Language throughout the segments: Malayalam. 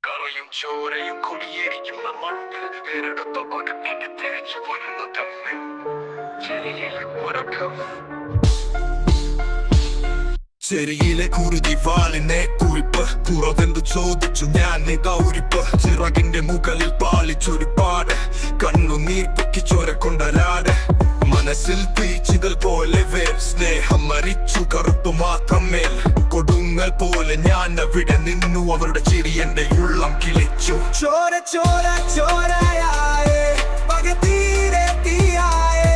കറയും ചോരയും കുടിയേരിക്കുന്ന മണ്ണ് പേരെടുത്ത പകത്തിന്റെ തിരിച്ചു വരുന്ന തമ്മിൽ ചെരിയിൽ ഉറക്കം ചെരിയിലെ കുരുതി വാലിനെ കുറിപ്പ് പുറത്തെന്തു ചോദിച്ചു ഞാൻ നിതാവുരിപ്പ് ചിറകിന്റെ മുകളിൽ പാലിച്ചൊരു പാട് കണ്ണുനീർ പൊക്കി ചോര കൊണ്ടരാട് മനസ്സിൽ തീച്ചിതൽ പോലെ സ്നേഹം മരിച്ചു കറുത്തു മാത്രമേൽ കൊടുങ്ങൽ പോലെ ഞാൻ അവിടെ നിന്നു അവരുടെ ചിരി എന്റെ ഉള്ളം കിളിച്ചു ചോര ചോര ചോരയായേ പകതീരെ തീയായേ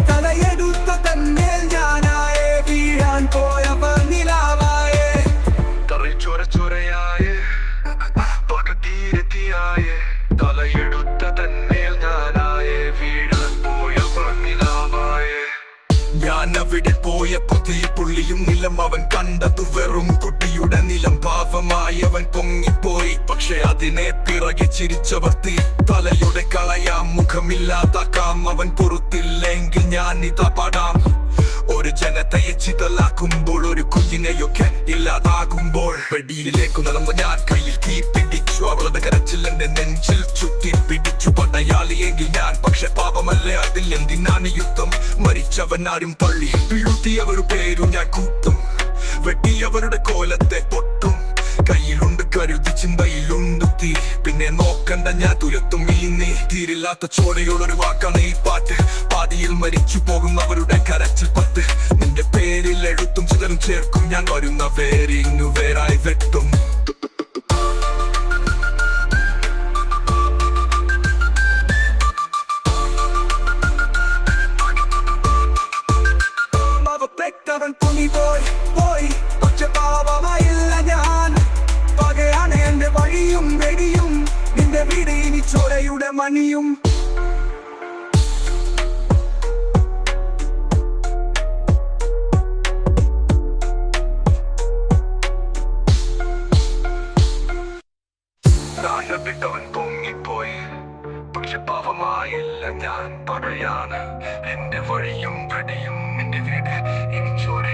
തലയെടുത്ത തന്നേൽ ഞാനായേ വീഴാൻ പോയവർ നിലാവായേ തറയിൽ ചോര ചോരയായേ പകതീരെ തീയായേ തലയെടുത്ത തന്നേൽ ഞാനായേ വീഴാൻ പോയവർ നിലാവായേ ഞാൻ അവിടെ പോയപ്പോ തീപ്പുള്ളിയും നിലം അവൻ കണ്ടതു വെറും കുട്ടിയുടെ നിലം പാവമായി അവൻ പൊങ്ങിപ്പോയി പക്ഷെ അതിനെ പിറകെ ചിരിച്ചവർ തീ തലയുടെ കളയാം മുഖമില്ലാതാക്കാം അവൻ പൊറുത്തില്ലെങ്കിൽ ഞാൻ ഇതാ പാടാം ഒരു ജനതയെ ചിതലാക്കുമ്പോൾ ഒരു കുഞ്ഞിനെയൊക്കെ ഇല്ലാതാകുമ്പോൾ വെടിയിലേക്ക് നടന്ന ഞാൻ കയ്യിൽ തീ പിടിച്ചു അവളുടെ കരച്ചിൽ എന്റെ നെഞ്ചിൽ ചുറ്റി പിടിച്ചു പടയാളിയെങ്കിൽ ഞാൻ പക്ഷെ പാപമല്ലേ അതിൽ എന്തിനാണ് യുദ്ധം മരിച്ചവൻ ആരും പള്ളി വീഴ്ത്തിയവരുടെ പേരു ഞാൻ കൂട്ടും വെട്ടിയവരുടെ കോലത്തെ പൊട്ടും കയ്യിലുണ്ട് കരുതി ചിന്തയിലുണ്ട് തീ പിന്നെ നോക്കണ്ട ഞാൻ തുരത്തും ഈ നീ തീരില്ലാത്ത ചോരയുള്ളൊരു വാക്കാണ് ഈ പാട്ട് പാതിയിൽ മരിച്ചു പോകുന്നവരുടെ കരച്ചിൽ പത്ത് നിന്റെ പേരിൽ എഴുത്തും ചിതറും ചേർക്കും ഞാൻ വരുന്ന വേരിങ്ങു വേറായി വെട്ടും അവൻ പോയി പക്ഷെ പാപമായില്ല ഞാൻ പകയാണ് എന്റെ വഴിയും വെടിയും നിന്റെ വീട് ഇനി ചോരയുടെ മണിയും വിട്ടവൻ പൊങ്ങിപ്പോയി പക്ഷെ പാപമായില്ല ഞാൻ പടയാണ് എന്റെ വഴിയും വെടിയും നിന്റെ വീട് ഇനി ചോര